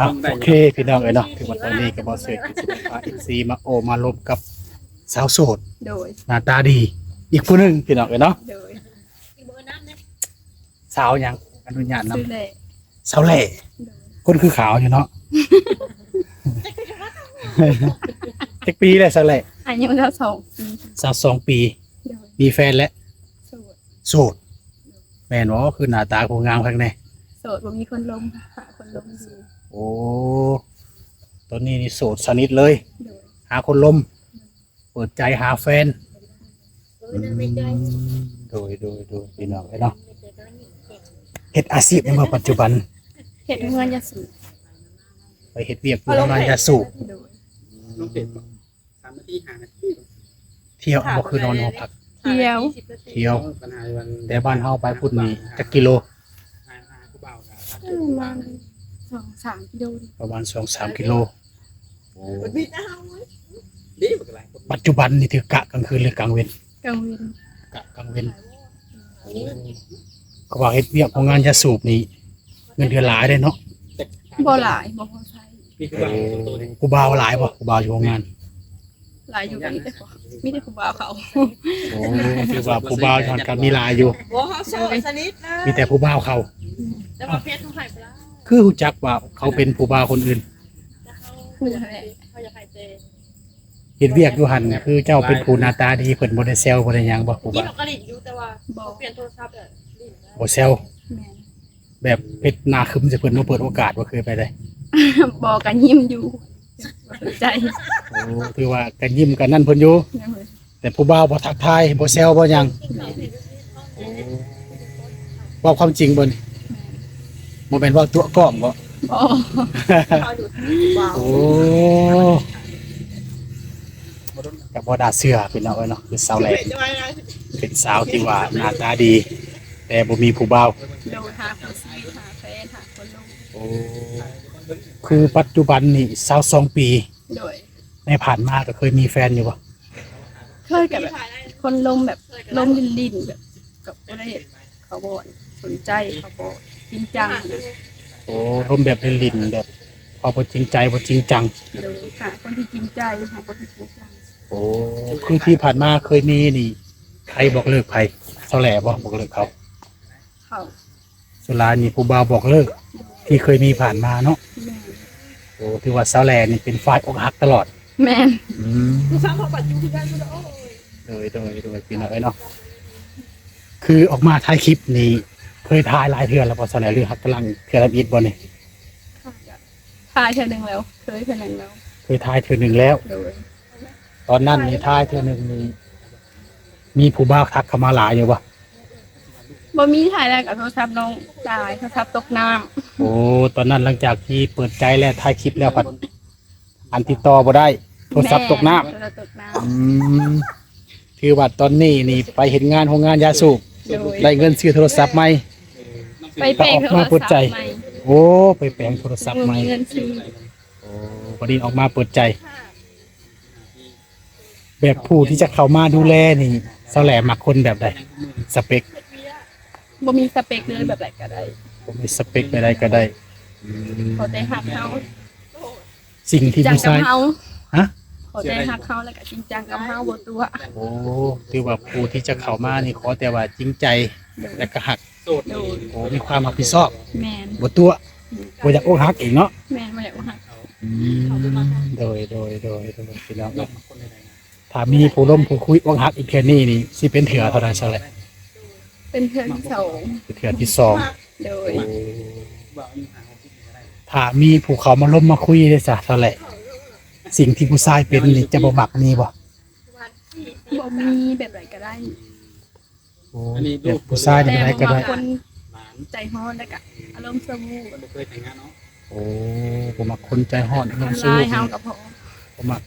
โอเคพี่น้องเอ้ยเนาะถึงวันตอนนี้ก็บ่เสิร์ฟกิจกรรมพา FC มาโอมาลบกับสาวโสด โดย หน้าตาดี อีกผู้หนึงพี่น้องเอ้ยเนาะ โดย สาวหยังอนุญาตนำ ซื้อแหละ สาวแหล่คนคือขาวอยู่เนาะ จักปีแล้วสาวแหล่ อายุเท่า2 ปี สาว2 ปี โดย มีแฟนแล้ว โสด โสดแม่นบ่คือหน้าตาผู้งามข้างใน โสดบ่มีคนลมหาคนลมอยู่ โอ้ตอนนี้นี่โสดสนิทเลย โดย หาคนลม เปิดใจหาแฟนโดยพี่น้องเนาะเฮ็ดอาชีพในเมื่อปัจจุบัน เฮ็ดเงินยาสูบ ไปเฮ็ดเวียกอยู่ประมาณจะสูบ โดย น้องเป็ดบอก3 นาที5 นาที เที่ยวบ่คือนอนหอพัก เที่ยว เที่ยว ปัญหาวัน แต่บ้านเฮาไปพุ่นนี่จักกิโล ผู้บ่าวกับ ประมาณ2-3 กิโล ประมาณ 2-3 กิโลโอ้ ดีบ่เป็นไร ปัจจุบันนี่ถือกะกลางคืนหรือกลางเว้น กลางวัน กะกลางเว้นก็ว่าเฮ็ดเวียกของงานจะสูบนี่เงินเดือนหลายเด้เนาะ บ่หลายบ่พอใช้ มีผู้บ่าวตัวนี้ ผู้บ่าวหลายบ่ผู้บ่าวอยู่โรงงาน หลายอยู่ก็มีแต่ผู้บ่าวเขา โอ้คือว่าผู้บ่าวทอนกันมีหลายอยู่ บ่เขาโสดสนิทนะ มีแต่ผู้บ่าวเขา แต่ว่าเพชรเขาหายไปแล้ว คือรู้จักว่าเขาเป็นผู้บ่าวคนอื่น แต่เขา ผู้ใหญ่ เขาอยากให้เจ เฮ็ดเวียกอยู่หั่นคือเจ้าเป็นผู้หน้าตาดีเพิ่นบ่ได้แซวบ่ได้หยังบ่ผู้ ที่ บ่าว เขากระดิ่งอยู่แต่ว่าเขาเปลี่ยนโทรศัพท์อ่ะดิ่งได้ บ่แซว แม่น แบบเพชรหน้าคึมสิเพิ่นบ่เปิดโอกาสบ่เคยไปได้ บอกกันยิ้มอยู่บ่สนใจ โอ้คือว่ากันยิ้มกันนั่นเพิ่นอยู่ โดย แต่ผู้บ่าวบ่ทักทายบ่แซวบ่หยังเว้าความจริงบ่นี่บ่แม่นเว่าตัวก้อมบ่ บ่ เขาอยู่ที่ว้าว โอ้กับบ่ดาเสื้อพี่น้องเอ้ยเนาะคือสาวแหลก จะไปไง เป็นสาวที่ว่าหน้าตาดี แต่บ่มีผู้บ่าว โดยหาคนซีหาแฟนหาคนลง โอ้คือปัจจุบันนี่22 ปี โดย ในผ่านมาก็เคยมีแฟนอยู่บ่ เคยกับแบบคนลมแบบลมลิ้นๆแบบกับอะไรเขาบ่สนใจเขาบ่จริงจังนะ โอ้ร่มแบบลินๆแบบพอบ่จริงใจบ่จริงจัง โดยหาคนที่จริงใจหาคนที่จริงจัง โอ้คือที่ผ่านมาเคยมีนี่ใครบอกเลิกใครเท่าแหล่บ่บอกเลิกเขา เขา สุรานี่ผู้บ่าวบอกเลิก ที่เคยมีผ่านมาเนาะ แม่น โอ้ถือว่าสาวแหล่นี่เป็นฝ่ายอกหักตลอด แม่น อืม ผู้สาวเขาปัจจุบันก็โอ้ย โดยพี่น้อยเนาะคือออกมาถ่ายคลิปนี่เคยถ่ายหลายเทื่อแล้วบ่สาวแหล่หรือหักกำลังเทื่อละอีดบ่นี่ ทายเธอหนึ่งแล้ว เคยเธอหนึ่งแล้ว เคยถ่ายเทื่อหนึงแล้ว โดย ตอนนั้นนี่ถ่ายเทื่อหนึงนี่มีผู้บ่าวทักเข้ามาหลายอยู่บ่ บ่มีถ่ายแล้วกับโทรศัพท์น้องตายโทรศัพท์ตกน้ำ โอ้ตอนนั้นหลังจากที่เปิดใจแล้วถ่ายคลิปแล้วพัดอันติดต่อบ่ได้โทรศัพท์ตกน้ำ โทรศัพท์ตกน้ อืมคือว่าตอนนี้นี่ไปเห็นงานโรงงานยาสูบ ำโดย ได้เงินซื้อโทรศัพท์ใหม่ ไปเปย์โทร ออกมาเปิ ศั ด พ ใจ ท์ใหม่ โอ้ไปแปลงโทรศัพท์ใหม่ มีเงินซื้อ โอ้พอดีออกมาเปิดใจ แบบผู้ที่จะเข้ามาดูแลนี่เสาแหลมมักคนแบบใดสเปค บ่มีสเปคเลยแบบไหนก็ได้ ผมมีสเปคใดก็ได้อืม ขอใจหักเขา สิ่งที่ จัง ผู้ กับ ชาย เฮา ฮะ ขอใจหักเขาแล้วก็จริงจังกับเฮาบ่ตัว โอ้คือว่าผู้ที่จะเข้ามานี่ขอแต่ว่าจริงใจและก็หัก โสด โดย โอ้มีความรับผิดชอบ แม่น บ่ตัวบ่อยากอกหักอีกเนาะ แม่นบ่อยากหัก โดยพี่น้องครับถ้ามีผู้ล้มผู้คุยอกหักอีกเทื่อนี้นี่สิเป็นเถื่อเท่านั้นซะแหละ เป็นเพื่อนที่สอง เป็นเถื่อที่สอง โดย บ่าวอายุ50 ปีก็ได้ ถ้ามีผู้เขามาล้มมาคุยได้ซะเท่าไหร่สิ่งที่ผู้ชายเป็นนี่จะบ่มักมีบ่ บ่มีแบบไหนก็ได้ อันนี้ แบบผู้ชายนี่ แต่ ได้ก็ บา ได้ งคน หลาน ใจฮ้อนแล้วก็อารมณ์สมูท บ่เคยแต่งงานเนาะ โอ้บ่มักคนใจร้อนลง ทำ สู้ ลายเฮากับพอ บ่มัก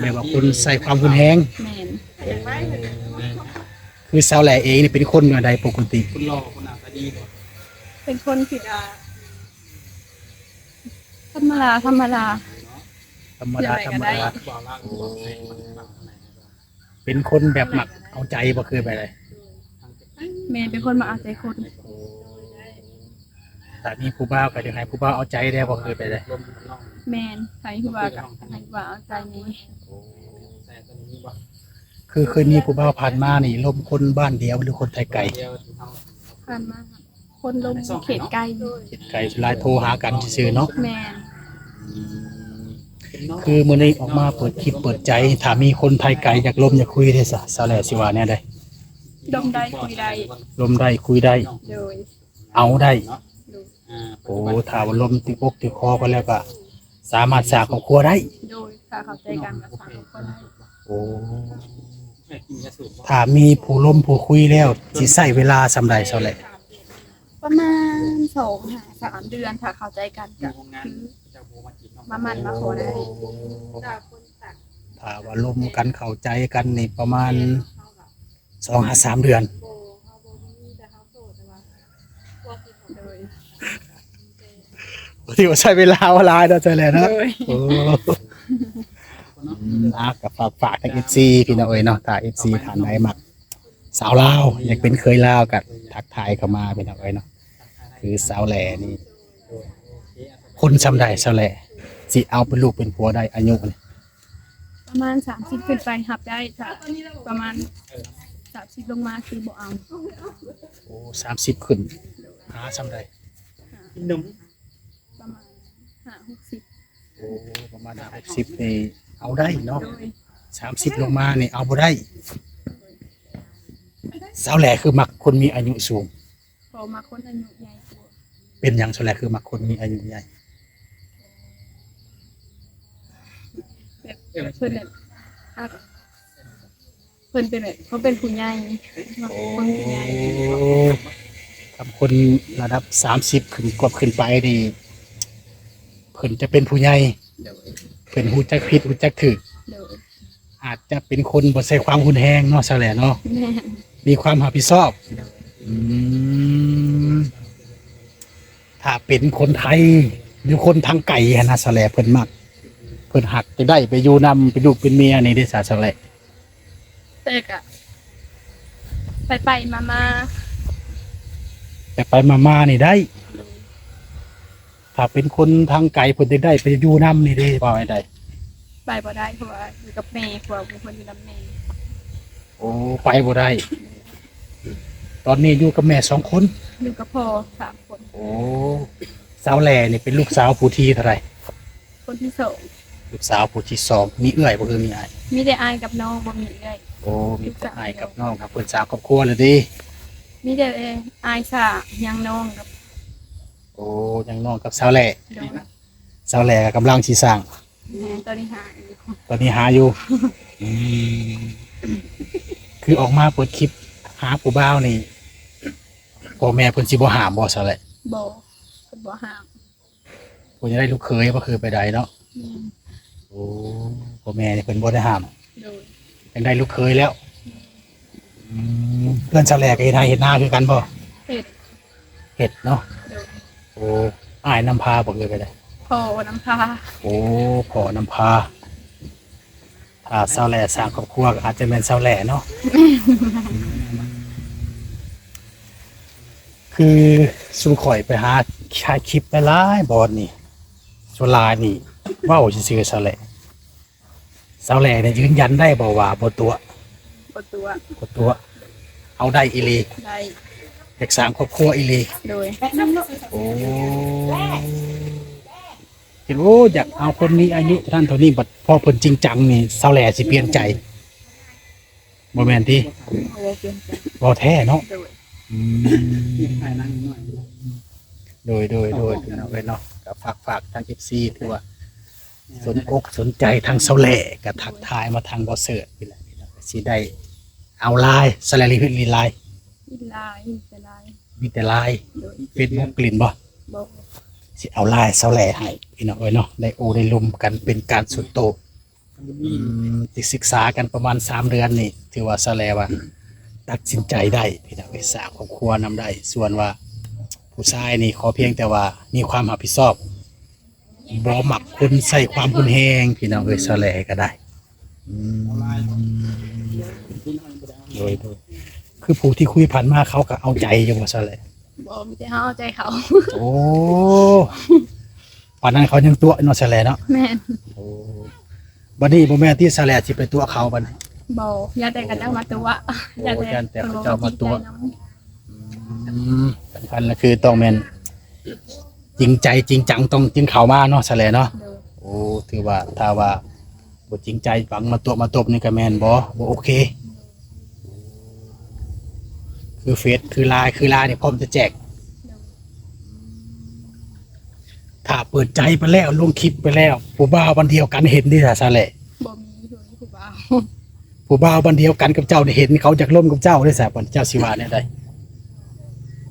แบบว่าคนใส่ความรุนแรง แม่น อย่างไร คือสาวแหล่เองนี่เป็นคนแบบใดปกติ คุณหล่อคุณหน้าตาดีบ่ เป็นคนผิดธรรมดาธรรมดา ธรรมดาธรรมดา บ่าวล่างบ่าวแสงบ่าวข้างใน เป็นคนแบบมักเอาใจบ่เคยไปเลย แม่นเป็นคนมาเอาใจคน แ ถ้ามีผู้บ่าวก็จะให้ผู้บ่าวเอาใจได้บ่เคยไปได้ ลมกับน้อง แมนใครคือว่ากับใครว่าเอาใจนี้ แต่ตอนนี้บ่ คือเคยมีผู้บ่าวผ่านมานี่ลมคนบ้านเดียวหรือคนไทยไกล เดียวที่เฮา ผ่านมาครับคนลงเขตไกล เฮ็ดไกลสุดท้ายโทรหากันซื่อๆเนาะ แมน เป็นน้อง คือมื้อนี้ออกมาเปิดคลิปเปิดใจถ้ามีคนไทยไกลอยากลมอยากคุยได้ซะสาวแหล่สิว่าแน่ได้ ดมได้คุยได้ ลมได้คุยได้ โดย เอาได้ โดย โอ้ถ้าว่าลมติดอกติดคอกันแล้วก็สามารถสร้างครอบครัวได้ โดยถ้าเข้าใจกันกับสามคนได้ โอ้ แม่กินยาสูบบ่ ถ้ามีผู้ลมผู้คุยแล้วสิใช้เวลาสำใดเท่าไหร่ ประมาณ2-3 เดือนถ้าเข้าใจกัน อยู่ ก็ โรงงาน คือ เจ้าโบมาจีบน้อง มามันมาขอได้ ต่างคนต่าง ถ้าว่าลมกันเข้าใจกันนี่ประมาณ2-3 เดือน โบเฮาโบมีแต่เฮาโสดแต่ว่าพวกที่เขา โดย ที่ว่าใช้เวลาเวลาเนาะเท่าไหร่เนาะ โดย โอ้กับฝากทาง FC พี่น้องเอ้ยเนาะถ้า FC ท่านใดมักสาวลาวอยากเป็นเคยลาวก็ทักทายเข้ามาพี่น้องเอ้ยเนาะคือสาวแหล่นี่คนซำใดสาวแหล่สิเอาเป็นลูกเป็นผัวได้อายุนี่ ประมาณ30ขึ้นไปหับได้ถ้าประมาณ30ลงมาคือบ่เอา โอ้30ขึ้นหาซำใด กินนม ประมาณ5-60 โอ้ประมาณ60นี่เอาได้เนาะ โดย 30ลงมานี่เอาบ่ได้สาวแหล่คือมักคนมีอายุสูง พอมาคนอายุใหญ่กว่า เป็นหยังสาวแหล่คือมักคนมีอายุใหญ่ แบบเพิ่นแบบอักเพิ่นเป็นแบบเขาเป็นผู้ใหญ่มาคนผู้ใหญ่ คำคนระดับ30ขึ้นกว่าขึ้นไปนี่เพิ่นจะเป็นผู้ใหญ่ โดย เพิ่นฮู้จักผิดฮู้จักถูก โดย อาจจะเป็นคนบ่ใส่ความรุนแรงเนาะซะแหละเนาะ แม่น มีความรับผิดชอบอืมถ้าเป็นคนไทยหรือคนทางไกลหั้นนะซะแหละเพิ่นมักเพิ่นหักจะได้ไปอยู่นำเป็นลูกเป็นเมียนี่ได้ซะแหละ แต่ก็ไปมา แต่ไปมาๆนี่ได้ ถ้าเป็นคนทางไกลเพิ่นจะได้ไปอยู่นำนี่ได้บ่ได้ ไปบ่ได้เพราะว่าอยู่กับแม่เพราะว่าเป็นคนอยู่กับแม่ โอ้ไปบ่ได้ ตอนนี้อยู่กับแม่2คน อยู่กับพ่อ3 คน โอ้สาวแหล่นี่เป็นลูกสาวผู้ที่เท่าไหร่ คนที่สอง ลูกสาวผู้ที่สองมีเอื้อยบ่คือมีอ้าย มีแต่อายกับน้องบ่มีเลย โอ้มีแต่อ้ายกับน้องครับเพิ่นสร้างครอบครัวแล้วเดิ มีแต่อายสายังน้องกับ โอ้ยังน้องกับสาวแหล่ โดย สาวแหล่ก็กำลังสิสร้าง แม่ตอนนี้หาอยู่ ตอนนี้หาอยู่อืมคือออกมาเปิดคลิปหาผู้บ่าวนี่พ่อแม่เพิ่นสิบ่ห้ามบ่ซะแหละ บ่เพิ่นบ่ห้าม เพิ่นจะได้ลูกเขยบ่คือไปใดเนาะ แม่น โอ้พ่อแม่นี่เพิ่นบ่ได้ห้าม โดย ยังได้ลูกเขยแล้วเพื่อนสาวแหลกเฮ็ดไร่เฮ็ดนาคือกันบ่ เฮ็ด เฮ็ดเนาะ โดย โอ้อ้ายนำพาบ่เลยไปได้ พ่อน้ำพา โอ้พ่อนำพาถ้าสาวแหลสร้างครอบครัวก็อาจจะเป็นสาวแหลเนาะคือสุข่อยไปหาถ่ายคลิปหลายๆบอนนี่ส่วนหลายนี่เว้าซื่อๆสาวแหลสาวแหลเนี่ยยืนยันได้บ่ว่าบ่ตัว บ่ตัว บ่ตัว เอาได้อีหลี ได้ อยากสร้างครอบครัวอีหลี โดย โอ้เห็นโอ้อยากเอาคนนี้อายุท่านเท่านี้บัดพอเพิ่นจริงจังนี่เศร้าแหล่สิเปลี่ยนใจบ่แม่นติ โอ้เปลี่ยนใจ บ่แท้เนาะ โดย อืม ใครนั่งหน่อย โดยพี่น้องเอ้ยเนาะก็ฝากทาง FC ที่ว่าสนอกสนใจทางเศร้าแหล่ก็ทักทายมาทางบ่เสิร์ชนี่แหละพี่น้องก็สิได้เอาไลน์สแลรีลีไลน์ อีลายแต่ลาย มีแต่ไลน์ โดย Facebook กลิ่นบ่ บ่ สิเอาไลน์เศร้าแหล่ให้พี่น้องเอ้ยเนาะได้โอได้ลมกันเป็นการส่วนตัว ที่ศึกษากันประมาณ3 เดือนนี่ถือว่าซะแล้วว่าตัดสินใจได้พี่น้องไปสร้างครอบครัวนำได้ ส่วนว่าผู้ชายนี่ขอเพียงแต่ว่ามีความรับผิดชอบบ่หมักคนใส่ความรุนแรงพี่น้องเอ้ยซะแลก็ได้อืมโดยคือผู้ที่คุยผ่านมาเขาก็เอาใจอยู่ว่าซะแล บ่มีแต่เฮาเอาใจเขา โอ้ป่านนั้นเขายังตัวเนาะแสลเนาะ แม่น โอ้บัดนี้บ่แม่นที่แสลสิไปตัวเขาบัดนี้ บ่อย่าแต่กันเอามาตัว โอ้ยันแต่เขาเจ้ามาตัว สำคัญก็คือต้องแม่นจริงใจจริงจังต้องจึงเข้ามาเนาะแสลเนาะ โดย โอ้ถือว่าถ้าว่าบ่จริงใจฝังมาตัวมาตบนี่ก็แม่นบ่โอเค คือเฟซคือไลน์นี่พร้อมจะแจก ถ้าเปิดใจไปแล้วลงคลิปไปแล้วผู้บ่าววันเดียวกันเห็นที่ซะแหละ บ่มีอยู่ผู้บ่าว ผู้บ่าววันเดียวกันกับเจ้านี่เห็นเขาจากล่มกับเจ้าได้ซะบ่เจ้าสิว่าแน่ใด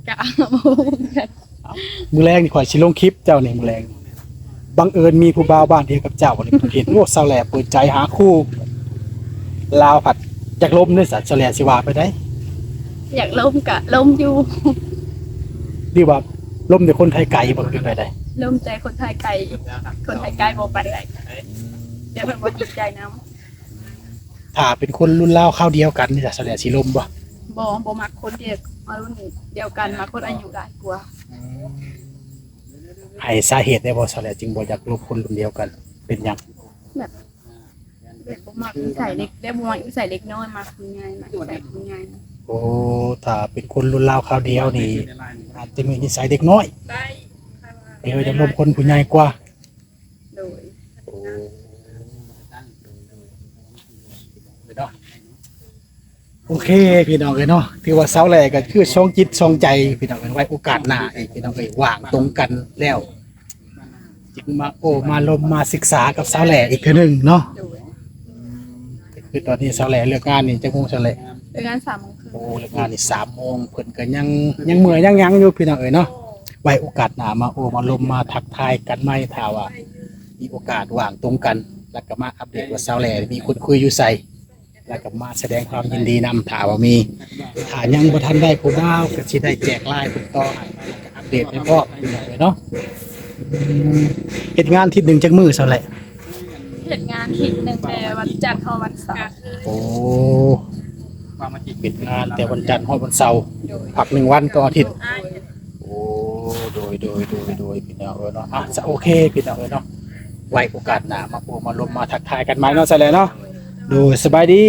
กะบ่กัน มื้อแรงนี่ข่อยสิลงคลิปเจ้านี่มื้อแรงบังเอิญมีผู้บ่าวบ้านเดียวกับเจ้านี่เห็นโอ้ซะแหละเปิดใจหาคู่ลาวผัดจากล่มได้ซะแหละสิว่าไปได้ อยากล้มกะล้มอยู่ ดีว่าล่มแต่คนไทยไกลบ่คือไปได้ ล้มใจคนไทยไกลคนไทยไกลบ่ปานใดเดี๋ยวเพิ่นบ่จิตใจนำ ถ้าเป็นคนรุ่นราวข้าวเดียวกันนี่จะแสดงสีลมบ่ บ่มักคนเดียวมารุ่นเดียวกันมาคนอายุหลายกว่า ให้สาเหตุได้บ่แสดงจึงบ่อยากลบคนรุ่นเดียวกัน เป็นหยัง แบบบ่มักนิสัยเล็กได้บ่มักนิสัยเล็กน้อยมาคุยง่ายมานิสัยคุยง่าย โอ้ถ้าเป็นคนรุ่นราวข้าวเดียวนี่อาจจะมีนิสัยเด็กน้อย ได้ เดี๋ยวจะลบคนผู้ใหญ่กว่า โดย โอเคพี่น้องเอ้ยเนาะถือว่าเสาแรกก็คือช่องจิตช่องใจพี่น้องเอ้ยไว้โอกาสหน้าอีกพี่น้องเอ้ยว่างตรงกันแล้วจึงมามาลมมาศึกษากับเสาแหล่อีกเทื่อหนึงเนาะ โดย คือตอนนี้เสาแหล่เลิกงานนี่จักโมงเสาแหล่ เป็นงาน3 โมงครึ่ง โอ้เลิกงานนี่3 โมงเพิ่นก็ยังเมื่อยยังหยังอยู่พี่น้องเอ้ยเนาะไว้โอกาสหน้ามามาลมมาทักทายกันใหม่ถ้าว่ามีโอกาสว่างตรงกัน แล้วก็มาอัปเดตว่าเสาแหล่มีคนคุยอยู่ใส่แล้วก็มาแสดงความยินดีนำถ้าว่ามีถ้ายังบ่ทันได้ผู้บ่าวก็สิได้แจกไลน์เพิ่นต่อให้แล้วก็อัปเดตให้พร้อมพี่น้องเอ้ยเนาะเฮ็ดงานอาทิตย์หนึงจักมื้อเสาแหล่ เฮ็ดงานอาทิตย์หนึงแต่วันจันทร์ถึงวันเสาร์ โอ้ ความมาจิต ปิดงานแต่วันจันทร์ฮอดวันเสาร์ โดย พัก1 วันต่ออาทิตย์ อ้าย โอ้โดยพี่น้องเนาะโอเคพี่น้องเนาะไว้โอกาสหน้ามาลมมาทักทายกันใหม่เนาะซะแล้วเนาะโดยสบายดี